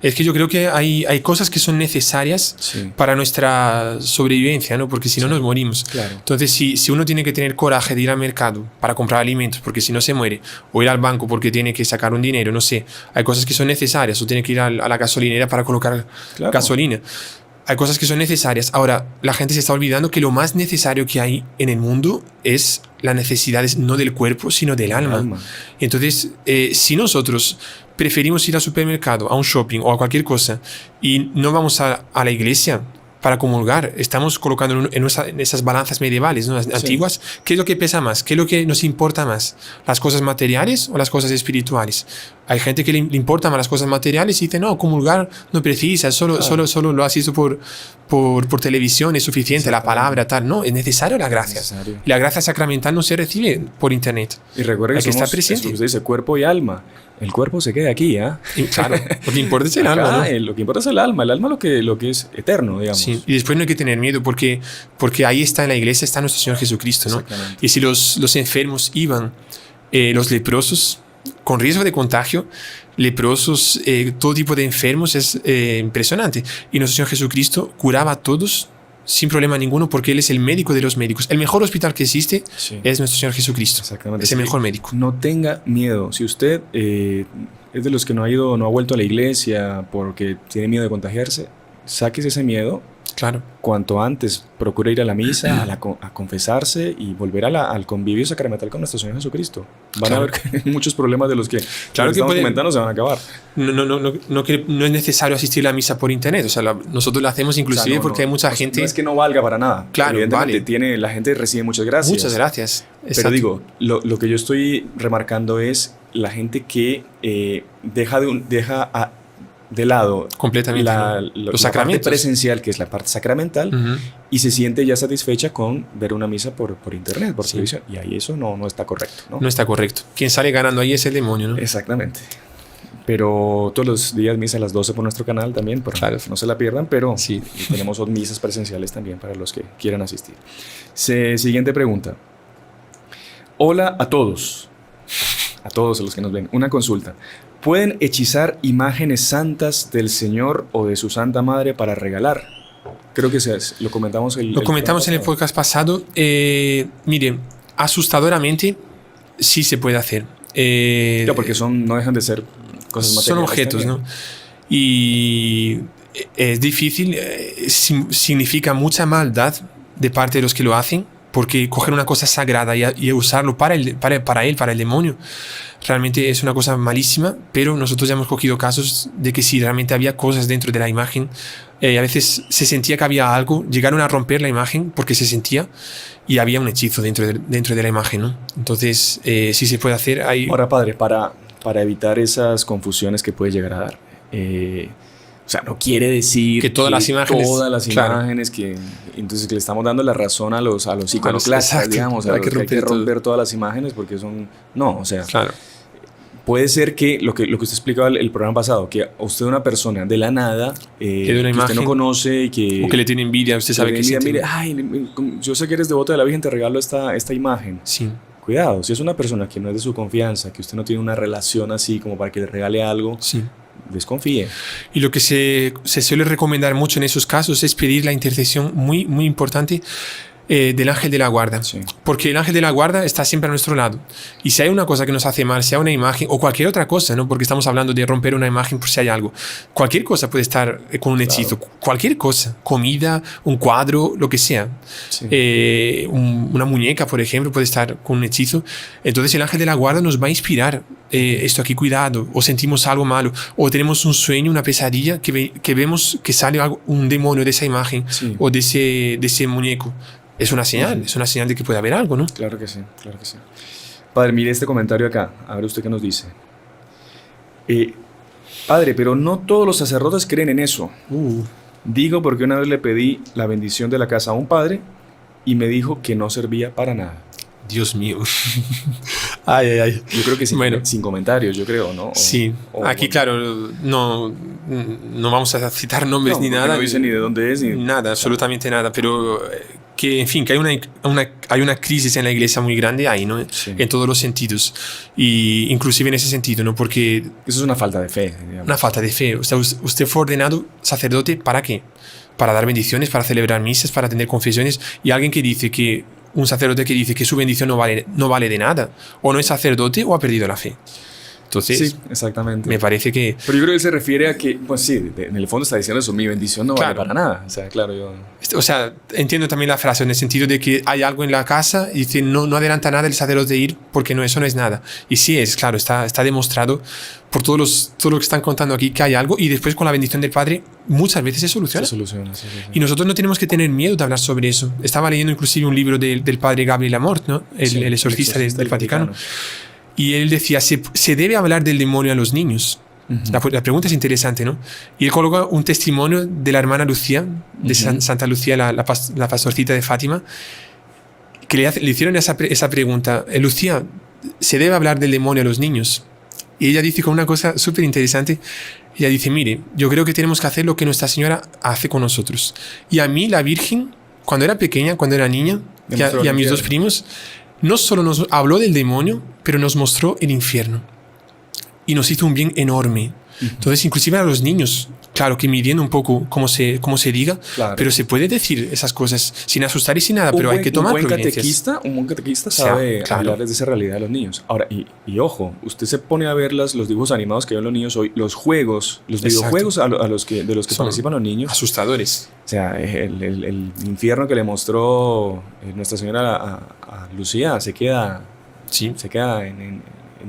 Es que yo creo que hay cosas que son necesarias para nuestra sobrevivencia, ¿no? Porque si no nos morimos. Claro. Entonces, si uno tiene que tener coraje de ir al mercado para comprar alimentos, porque si no se muere, o ir al banco porque tiene que sacar un dinero, no sé, hay cosas que son necesarias, o tiene que ir a la gasolinera para colocar gasolina. Hay cosas que son necesarias. Ahora, la gente se está olvidando que lo más necesario que hay en el mundo es las necesidades no del cuerpo, sino del alma. Entonces, si nosotros preferimos ir al supermercado, a un shopping o a cualquier cosa y no vamos a la iglesia para comulgar, estamos colocando en esas balanzas medievales, ¿no? Antiguas, ¿qué es lo que pesa más? ¿Qué es lo que nos importa más? ¿Las cosas materiales o las cosas espirituales? Hay gente que le importa más las cosas materiales y dice, no, comulgar no precisa, solo lo has visto por televisión, es suficiente, la palabra, tal. No, es necesario la gracia. Y la gracia sacramental no se recibe por internet. Y recuerda que está presente. Usted dice cuerpo y alma. El cuerpo se queda aquí, ¿ah? Claro, lo que importa es el alma, ¿no? Lo que importa es el alma lo que es eterno, digamos. Sí, y después no hay que tener miedo porque ahí está en la iglesia, está nuestro Señor Jesucristo, ¿no? Y si los enfermos iban, los leprosos, con riesgo de contagio, leprosos, todo tipo de enfermos, es impresionante. Y nuestro Señor Jesucristo curaba a todos sin problema ninguno porque Él es el médico de los médicos. El mejor hospital que existe es nuestro Señor Jesucristo. Exactamente. Es el mejor médico. No tenga miedo. Si usted es de los que no ha vuelto a la iglesia porque tiene miedo de contagiarse, sáquese ese miedo. Claro. Cuanto antes procure ir a la misa, a confesarse y volver al convivio sacramental con nuestro Señor Jesucristo. Van a ver que muchos problemas de los que estamos comentando se van a acabar. No es necesario asistir a la misa por internet. O sea, nosotros lo hacemos inclusive porque hay mucha gente... No es que no valga para nada. Claro, evidentemente la gente recibe muchas gracias. Muchas gracias. Pero exacto. Digo, lo que yo estoy remarcando es la gente que deja de lado completamente los sacramentos, parte presencial, que es la parte sacramental, y se siente ya satisfecha con ver una misa por internet, por televisión. Y ahí eso no está correcto, ¿no? No está correcto. Quien sale ganando ahí es el demonio, ¿no? Exactamente. Pero todos los días misa a las 12 por nuestro canal también, claro. No se la pierdan, pero tenemos misas presenciales también para los que quieran asistir. Siguiente pregunta. Hola a todos los que nos ven. Una consulta. ¿Pueden hechizar imágenes santas del Señor o de su Santa Madre para regalar? Creo que lo comentamos en el podcast pasado. Mire, asustadoramente sí se puede hacer. Claro, porque no dejan de ser cosas materiales. Son objetos, ¿no? Y es difícil, significa mucha maldad de parte de los que lo hacen, porque coger una cosa sagrada y usarlo para el demonio, realmente es una cosa malísima. Pero nosotros ya hemos cogido casos de que si realmente había cosas dentro de la imagen, a veces se sentía que había algo, llegaron a romper la imagen porque se sentía y había un hechizo dentro de la imagen, ¿no? Entonces sí se puede hacer. Ahora, padre, para evitar esas confusiones que puede llegar a dar, o sea, no quiere decir que todas las imágenes, que entonces que le estamos dando la razón a los iconoclastas, digamos, hay que romper todas las imágenes porque son... No, o sea, claro. Puede ser que lo que usted explicaba el programa pasado, que a usted una persona de la nada, que usted no conoce y que... O que le tiene envidia, usted sabe que sí. Mire, yo sé que eres devoto de la Virgen, te regalo esta imagen. Sí. Cuidado, si es una persona que no es de su confianza, que usted no tiene una relación así como para que le regale algo... Sí. Desconfíe. Y lo que se suele recomendar mucho en esos casos es pedir la intercesión muy, muy importante del ángel de la guarda. Sí. Porque el ángel de la guarda está siempre a nuestro lado. Y si hay una cosa que nos hace mal, sea una imagen o cualquier otra cosa, ¿no? Porque estamos hablando de romper una imagen por si hay algo. Cualquier cosa puede estar con un hechizo. Claro. Cualquier cosa. Comida, un cuadro, lo que sea. Sí. Una muñeca, por ejemplo, puede estar con un hechizo. Entonces el ángel de la guarda nos va a inspirar. Esto aquí, cuidado. O sentimos algo malo. O tenemos un sueño, una pesadilla, que vemos que sale un demonio de esa imagen. Sí. O de ese muñeco. Es una señal, es una señal de que puede haber algo, ¿no? Claro que sí, claro que sí. Padre, mire este comentario acá. A ver usted qué nos dice. Padre, pero no todos los sacerdotes creen en eso. Digo porque una vez le pedí la bendición de la casa a un padre y me dijo que no servía para nada. Dios mío. Ay, ay, ay. Yo creo que Bueno. sin comentarios, yo creo, ¿no? Sí, aquí bueno. claro, no vamos a citar nombres No, ni porque nada. no dice ni de dónde es, ni... Nada, absolutamente nada, pero que, en fin, que hay una crisis en la iglesia muy grande ahí, ¿no? Sí. En todos los sentidos. Y inclusive en ese sentido, ¿no? Porque Eso es una falta de fe, digamos. una falta de fe. O sea, usted fue ordenado sacerdote, ¿para qué? Para dar bendiciones, para celebrar misas, para tener confesiones. Y alguien que dice que, un sacerdote que dice que su bendición no vale de nada, o no es sacerdote o ha perdido la fe. Entonces, Sí, exactamente. me parece que... Pero yo creo que él se refiere a que, pues sí, en el fondo está diciendo eso, mi bendición no vale Claro. para nada. O sea, claro, yo... O sea, entiendo también la frase en el sentido de que hay algo en la casa y dice, no adelanta nada el sacerdote de ir porque eso no es nada. Y sí es, claro, está demostrado por todo lo que están contando aquí que hay algo, y después con la bendición del Padre muchas veces se soluciona. Se soluciona, sí. Y nosotros no tenemos que tener miedo de hablar sobre eso. Estaba leyendo inclusive un libro del padre Gabriel Amort, ¿no? El exorcista del Vaticano. Y él decía, se debe hablar del demonio a los niños. Uh-huh. La pregunta es interesante, ¿no? Y él coloca un testimonio de la hermana Lucía, de Santa Lucía, la pastorcita de Fátima, que le hicieron esa pregunta. Lucía, ¿se debe hablar del demonio a los niños? Y ella dice con una cosa súper interesante. Ella dice, mire, yo creo que tenemos que hacer lo que Nuestra Señora hace con nosotros. Y a mí, la Virgen, cuando era pequeña, cuando era niña, y a mis dos primos, no solo nos habló del demonio, pero nos mostró el infierno. Y nos hizo un bien enorme. Entonces, inclusive a los niños, claro que midiendo un poco cómo se diga, Claro. pero se puede decir esas cosas sin asustar y sin nada, pero hay que tomar providencias. Un buen catequista sabe claro. hablarles de esa realidad a los niños. Ahora, y ojo, usted se pone a ver los dibujos animados que ven los niños hoy, los juegos, los videojuegos de los que Son participan los niños. asustadores. O sea, el infierno que le mostró Nuestra Señora a Lucía se queda en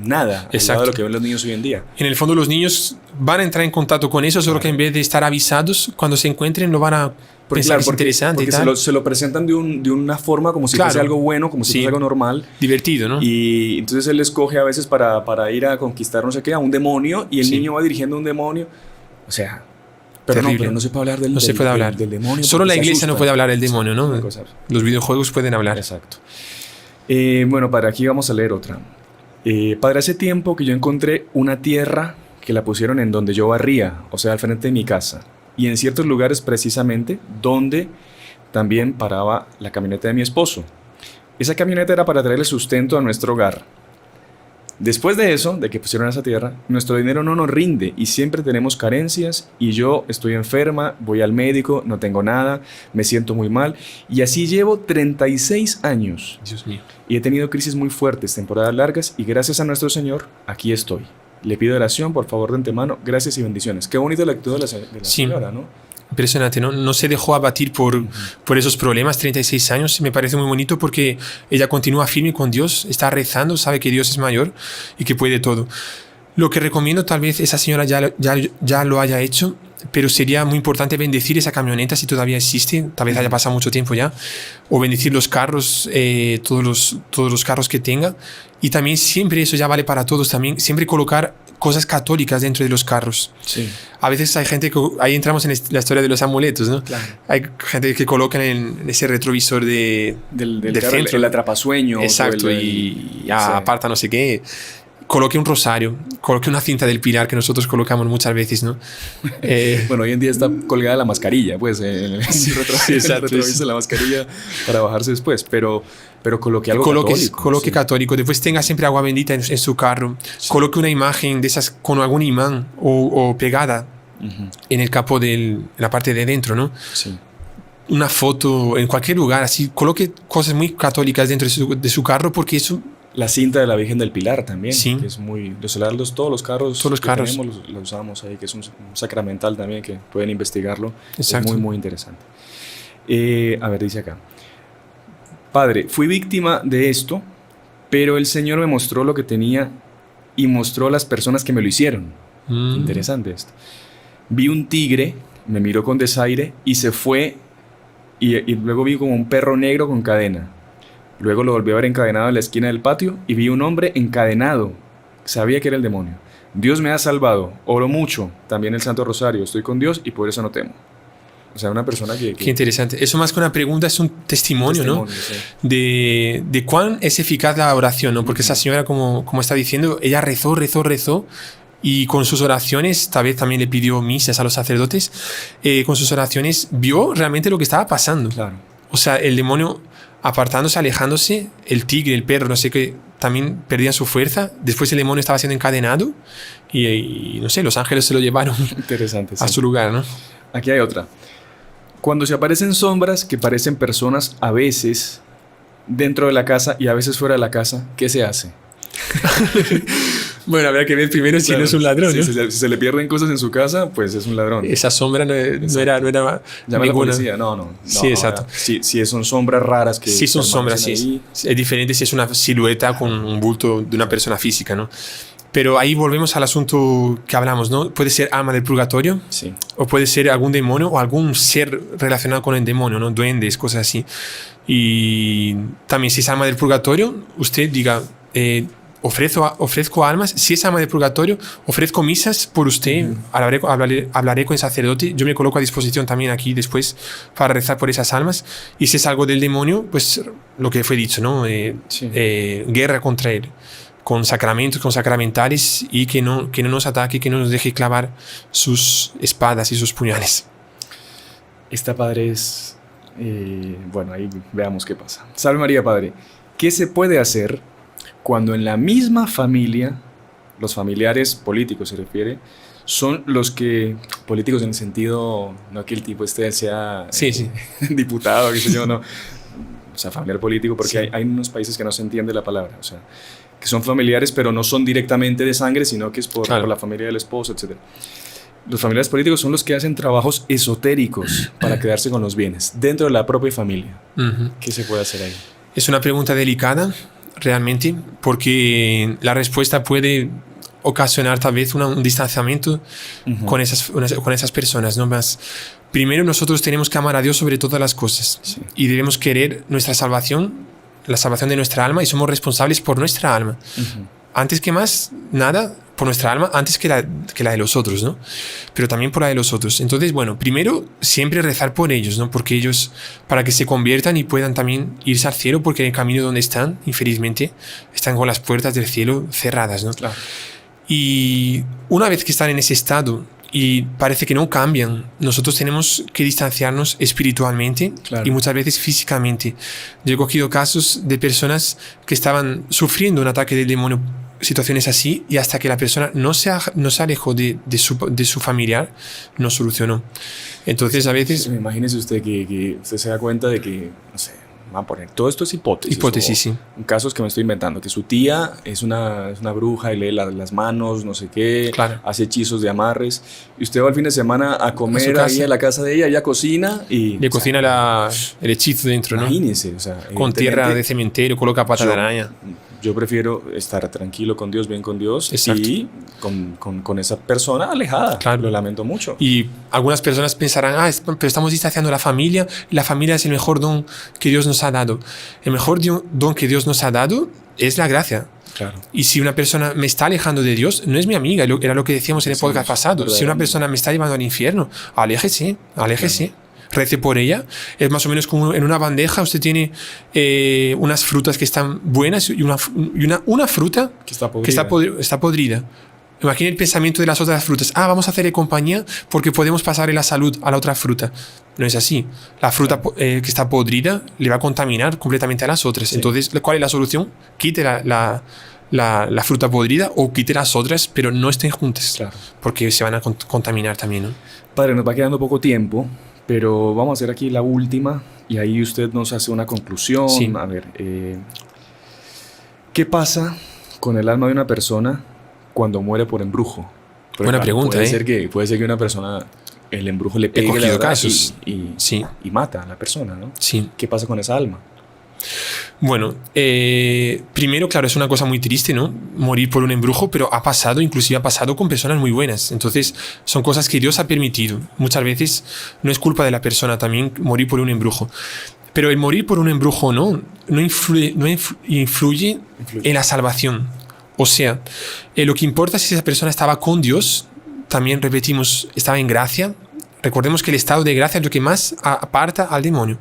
nada al lado de lo que ven los niños hoy en día. En el fondo los niños van a entrar en contacto con eso, solo que en vez de estar avisados, cuando se encuentren lo van a pensar que es interesante. Porque y tal. se lo presentan de una forma como si fuese algo bueno, como si fuese algo normal. Divertido, ¿no? Y entonces él escoge a veces para ir a conquistar no sé qué, a un demonio, y el niño va dirigiendo a un demonio. O sea, pero no se puede hablar del demonio. Solo la iglesia no puede hablar del demonio, ¿no? Los videojuegos pueden hablar. Exacto. Bueno, para aquí vamos a leer otra. Padre, hace tiempo que yo encontré una tierra que la pusieron en donde yo barría, o sea, al frente de mi casa, y en ciertos lugares precisamente donde también paraba la camioneta de mi esposo. Esa camioneta era para traerle sustento a nuestro hogar. Después de eso, de que pusieron esa tierra, nuestro dinero no nos rinde y siempre tenemos carencias, y yo estoy enferma, voy al médico, no tengo nada, me siento muy mal, y así llevo 36 años. Dios mío. Y he tenido crisis muy fuertes, temporadas largas, y gracias a nuestro Señor, aquí estoy. Le pido oración, por favor, de antemano, gracias y bendiciones. Qué bonita la actitud de la señora, ¿no? Impresionante, ¿no? No se dejó abatir por esos problemas, 36 años. Me parece muy bonito porque ella continúa firme con Dios, está rezando, sabe que Dios es mayor y que puede todo. Lo que recomiendo, tal vez esa señora ya lo haya hecho, pero sería muy importante bendecir esa camioneta si todavía existe, tal vez haya pasado mucho tiempo ya, o bendecir los carros, todos los carros que tenga. Y también siempre, eso ya vale para todos también, siempre colocar cosas católicas dentro de los carros. Sí. A veces hay gente que, ahí entramos en la historia de los amuletos, ¿no? Claro. Hay gente que colocan en ese retrovisor del centro, el atrapasueños. Exacto, y aparta no sé qué. Coloque un rosario, coloque una cinta del Pilar que nosotros colocamos muchas veces, ¿no? Bueno, hoy en día está colgada la mascarilla, pues, en el retrovisor la mascarilla para bajarse después, pero coloque algo católico. Coloque católico, después tenga siempre agua bendita en su carro, coloque una imagen de esas con algún imán o pegada en el capó de la parte de dentro, ¿no? Sí. una foto en cualquier lugar, así, coloque cosas muy católicas dentro de su carro, porque eso... La cinta de la Virgen del Pilar también, Sí. que es muy... todos los carros Todos los que carros. tenemos los usamos ahí, que es un sacramental también, que pueden investigarlo. Exacto. Es muy, muy interesante. A ver, dice acá. Padre, fui víctima de esto, pero el Señor me mostró lo que tenía y mostró a las personas que me lo hicieron. Interesante esto. Vi un tigre, me miró con desaire y se fue, y luego vi como un perro negro con cadena. Luego lo volví a ver encadenado en la esquina del patio y vi un hombre encadenado. Sabía que era el demonio. Dios me ha salvado, oro mucho, también el Santo Rosario, estoy con Dios y por eso no temo. O sea, una persona que... Qué interesante. Eso más que una pregunta es un testimonio, ¿no? Sí. De cuán es eficaz la oración, ¿no? Porque esa señora, como está diciendo, ella rezó y con sus oraciones, tal vez también le pidió misas a los sacerdotes, con sus oraciones vio realmente lo que estaba pasando. Claro. O sea, el demonio apartándose, alejándose, el tigre, el perro, no sé qué, también perdían su fuerza. Después el demonio estaba siendo encadenado y no sé, los ángeles se lo llevaron Interesante, sí. a su lugar, ¿no? Aquí hay otra. Cuando se aparecen sombras que parecen personas a veces dentro de la casa y a veces fuera de la casa, ¿qué se hace? Bueno, habrá que ver primero si no es un ladrón, ¿no? Si se le pierden cosas en su casa, pues es un ladrón. Esa sombra no era Llama a la ninguna. policía. No. Sí, exacto. Si son sombras raras que... Sí, son sombras, sí. ahí. Es diferente si es una silueta con un bulto de una persona física, ¿no? Pero ahí volvemos al asunto que hablamos, ¿no? Puede ser alma del purgatorio, Sí. o puede ser algún demonio o algún ser relacionado con el demonio, ¿no? Duendes, cosas así. Y también si es alma del purgatorio, usted diga, ofrezco almas. Si es alma del purgatorio, ofrezco misas por usted. Hablaré con el sacerdote. Yo me coloco a disposición también aquí después para rezar por esas almas. Y si es algo del demonio, pues lo que fue dicho, ¿no? Guerra contra él, con sacramentos, con sacramentales, y que no nos ataque, que no nos deje clavar sus espadas y sus puñales. Esta, padre, es... bueno, ahí veamos qué pasa. Salve María, padre. ¿Qué se puede hacer cuando en la misma familia, los familiares políticos se refiere, son los que... Políticos en el sentido, no que el tipo sea Sí. diputado, qué sé yo, no. O sea, familiar político, porque Sí. hay unos países que no se entiende la palabra. O sea, que son familiares, pero no son directamente de sangre, sino que es por la familia del esposo, etc. Los familiares políticos son los que hacen trabajos esotéricos para quedarse con los bienes dentro de la propia familia. Uh-huh. ¿Qué se puede hacer ahí? Es una pregunta delicada, realmente, porque la respuesta puede ocasionar tal vez un distanciamiento con esas personas, ¿no? Más, primero, nosotros tenemos que amar a Dios sobre todas las cosas, Sí. y debemos querer nuestra salvación, la salvación de nuestra alma, y somos responsables por nuestra alma. Antes que más nada, por nuestra alma, antes que la de los otros, ¿no? Pero también por la de los otros. Entonces, bueno, primero siempre rezar por ellos, ¿no? Porque ellos, para que se conviertan y puedan también irse al cielo, porque en el camino donde están, infelizmente, están con las puertas del cielo cerradas, ¿no? Claro. Y una vez que están en ese estado y parece que no cambian, nosotros tenemos que distanciarnos espiritualmente, Claro. y muchas veces físicamente. Yo he cogido casos de personas que estaban sufriendo un ataque del demonio, situaciones así, y hasta que la persona no se alejó de su familiar, no solucionó. Entonces, a veces... Imagínese usted que usted se da cuenta de que, no sé, van a poner, todo esto es hipótesis. Hipótesis, sí. Casos que me estoy inventando, que su tía es una bruja y lee las manos, no sé qué, Claro. hace hechizos de amarres, y usted va el fin de semana a comer su casa. ahí a la casa de ella, ella cocina y... Le cocina el hechizo dentro, ¿no? Imagínese, o sea, Con tierra de evidentemente, cementerio, coloca pata de araña. yo prefiero estar tranquilo con Dios, bien con Dios, Exacto. y con esa persona alejada. Claro. Lo lamento mucho. Y algunas personas pensarán, pero estamos distanciando la familia es el mejor don que Dios nos ha dado. El mejor don que Dios nos ha dado es la gracia. Claro. Y si una persona me está alejando de Dios, no es mi amiga, era lo que decíamos en el podcast pasado. Si una persona me está llevando al infierno, aléjese. Rece por ella. Es más o menos como en una bandeja usted tiene unas frutas que están buenas y una fruta Que está podrida. que está podrida. Imagine el pensamiento de las otras frutas. Vamos a hacerle compañía porque podemos pasarle la salud a la otra fruta. No es así. La fruta que está podrida le va a contaminar completamente a las otras. Sí. Entonces, ¿cuál es la solución? Quite la fruta podrida o quite las otras, pero no estén juntas. Claro. Porque se van a contaminar también, ¿no? Padre, nos va quedando poco tiempo, Pero vamos a hacer aquí la última y ahí usted nos hace una conclusión. Sí. A ver, ¿qué pasa con el alma de una persona cuando muere por embrujo? Porque, Buena pregunta, puede ser que una persona, el embrujo le pegue cogido la verdad, casos. Sí. y mata a la persona, ¿no? Sí. ¿Qué pasa con esa alma? Bueno, primero, claro, es una cosa muy triste, ¿no? Morir por un embrujo, pero inclusive ha pasado con personas muy buenas. Entonces, son cosas que Dios ha permitido. Muchas veces no es culpa de la persona también morir por un embrujo. Pero el morir por un embrujo no influye en la salvación. O sea, lo que importa es si esa persona estaba con Dios, también repetimos, estaba en gracia. Recordemos que el estado de gracia es lo que más aparta al demonio.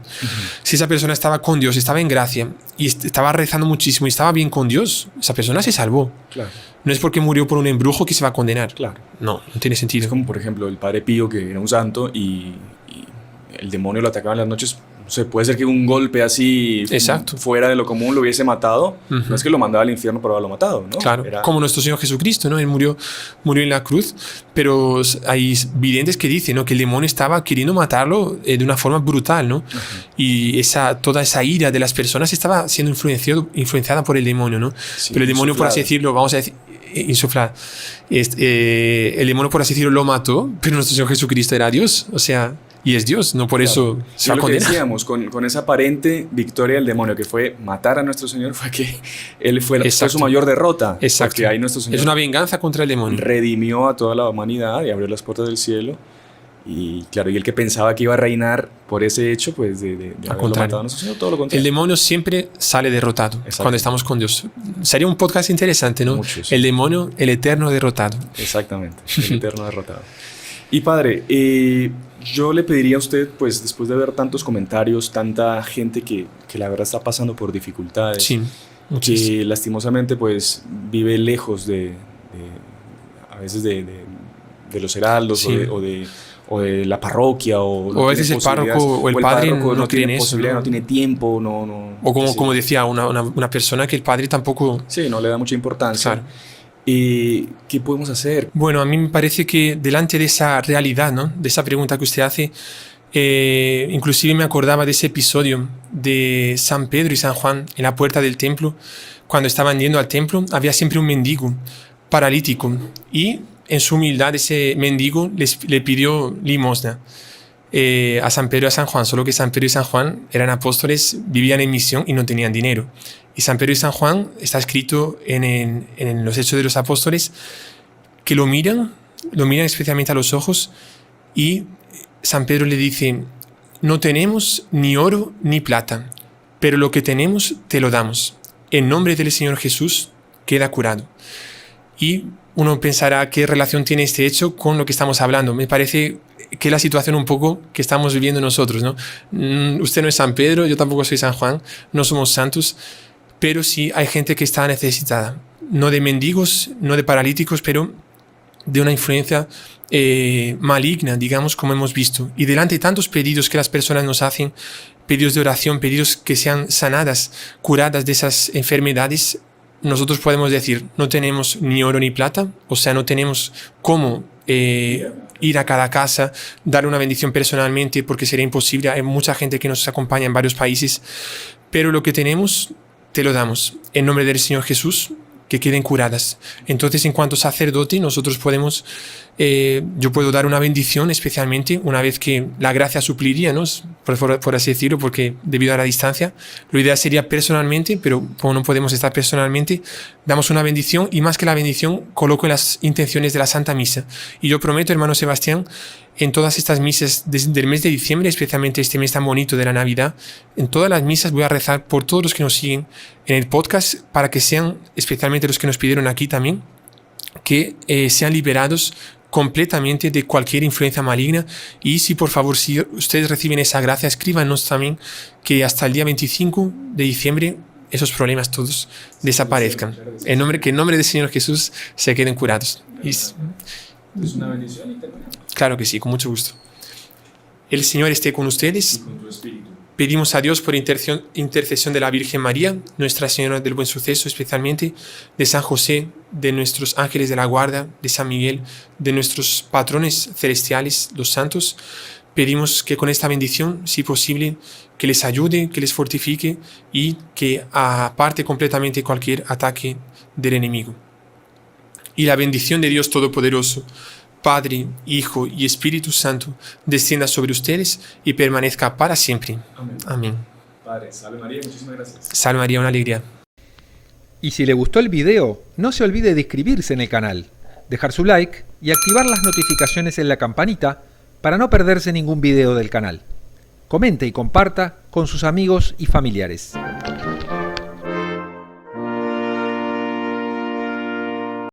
Si esa persona estaba con Dios, estaba en gracia y estaba rezando muchísimo y estaba bien con Dios, esa persona se salvó. Claro. No es porque murió por un embrujo que se va a condenar. Claro. No tiene sentido. Es como, por ejemplo, el Padre Pío, que era un santo y el demonio lo atacaba en las noches. No sé, puede ser que un golpe así fuera de lo común lo hubiese matado. No es que lo mandaba al infierno por haberlo matado, ¿no? Claro, como nuestro Señor Jesucristo, ¿no? Él murió en la cruz, pero hay videntes que dicen, ¿no?, que el demonio estaba queriendo matarlo de una forma brutal, ¿no? Y toda esa ira de las personas estaba siendo influenciada por el demonio, ¿no? Sí, pero el demonio, por así decirlo, vamos a decir, insuflar. El demonio, por así decirlo, lo mató, pero nuestro Señor Jesucristo era Dios, o sea... Y es Dios, no por eso se va a condenar. Lo que decíamos, con esa aparente victoria del demonio, que fue matar a nuestro Señor, fue que Él fue su mayor derrota. Exacto. Porque ahí nuestro Señor es una venganza contra el demonio. Redimió a toda la humanidad y abrió las puertas del cielo. Y claro, y el que pensaba que iba a reinar por ese hecho, pues de haberlo matado a nuestro Señor, todo lo contrario. El demonio siempre sale derrotado cuando estamos con Dios. Sería un podcast interesante, ¿no? Mucho, sí. El demonio, el eterno derrotado. Exactamente, el eterno derrotado. Y padre, yo le pediría a usted, pues después de ver tantos comentarios, tanta gente que la verdad está pasando por dificultades, sí, que lastimosamente pues vive lejos a veces de los heraldos, sí, o de la parroquia, o a veces el párroco o el padre no tiene posibilidad, no tiene tiempo, o como decía una persona, que el padre tampoco... Sí, no le da mucha importancia. Claro. ¿Qué podemos hacer? Bueno, a mí me parece que delante de esa realidad, ¿no?, de esa pregunta que usted hace, inclusive me acordaba de ese episodio de San Pedro y San Juan en la puerta del templo. Cuando estaban yendo al templo, había siempre un mendigo paralítico y en su humildad ese mendigo le pidió limosna a San Pedro y a San Juan, solo que San Pedro y San Juan eran apóstoles, vivían en misión y no tenían dinero. Y San Pedro y San Juan, está escrito en los Hechos de los Apóstoles, que lo miran especialmente a los ojos, y San Pedro le dice: no tenemos ni oro ni plata, pero lo que tenemos te lo damos. En nombre del Señor Jesús, queda curado. Y uno pensará, ¿qué relación tiene este hecho con lo que estamos hablando? Me parece que es la situación un poco que estamos viviendo nosotros, ¿no? Usted no es San Pedro, yo tampoco soy San Juan, no somos santos, pero sí hay gente que está necesitada, no de mendigos, no de paralíticos, pero de una influencia maligna, digamos, como hemos visto. Y delante de tantos pedidos que las personas nos hacen, pedidos de oración, pedidos que sean sanadas, curadas de esas enfermedades, nosotros podemos decir: no tenemos ni oro ni plata, o sea, no tenemos cómo ir a cada casa, dar una bendición personalmente, porque sería imposible. Hay mucha gente que nos acompaña en varios países, pero lo que tenemos te lo damos en nombre del Señor Jesús, que queden curadas. Entonces, en cuanto sacerdote, nosotros podemos, yo puedo dar una bendición, especialmente una vez que la gracia supliría, ¿no?, por así decirlo, porque debido a la distancia, lo ideal sería personalmente, pero como no podemos estar personalmente, damos una bendición, y más que la bendición, coloco en las intenciones de la Santa Misa. Y yo prometo, hermano Sebastián, en todas estas misas desde el mes de diciembre, especialmente este mes tan bonito de la Navidad, en todas las misas voy a rezar por todos los que nos siguen en el podcast, para que sean, especialmente los que nos pidieron aquí también, que sean liberados completamente de cualquier influencia maligna. Y si por favor, si ustedes reciben esa gracia, escríbanos también, que hasta el día 25 de diciembre esos problemas todos desaparezcan. Que en nombre del Señor Jesús se queden curados. ¿Es una bendición? Claro que sí, con mucho gusto. El Señor esté con ustedes. Y con tu espíritu. Pedimos a Dios por intercesión de la Virgen María, Nuestra Señora del Buen Suceso, especialmente de San José, de nuestros ángeles de la guarda, de San Miguel, de nuestros patrones celestiales, los santos. pedimos que con esta bendición, si posible, que les ayude, que les fortifique y que aparte completamente cualquier ataque del enemigo. Y la bendición de Dios Todopoderoso, Padre, Hijo y Espíritu Santo, descienda sobre ustedes y permanezca para siempre. Amén. Amén. Padre, salve María, muchísimas gracias. Salve María, una alegría. Y si le gustó el video, no se olvide de inscribirse en el canal, dejar su like y activar las notificaciones en la campanita para no perderse ningún video del canal. Comente y comparta con sus amigos y familiares.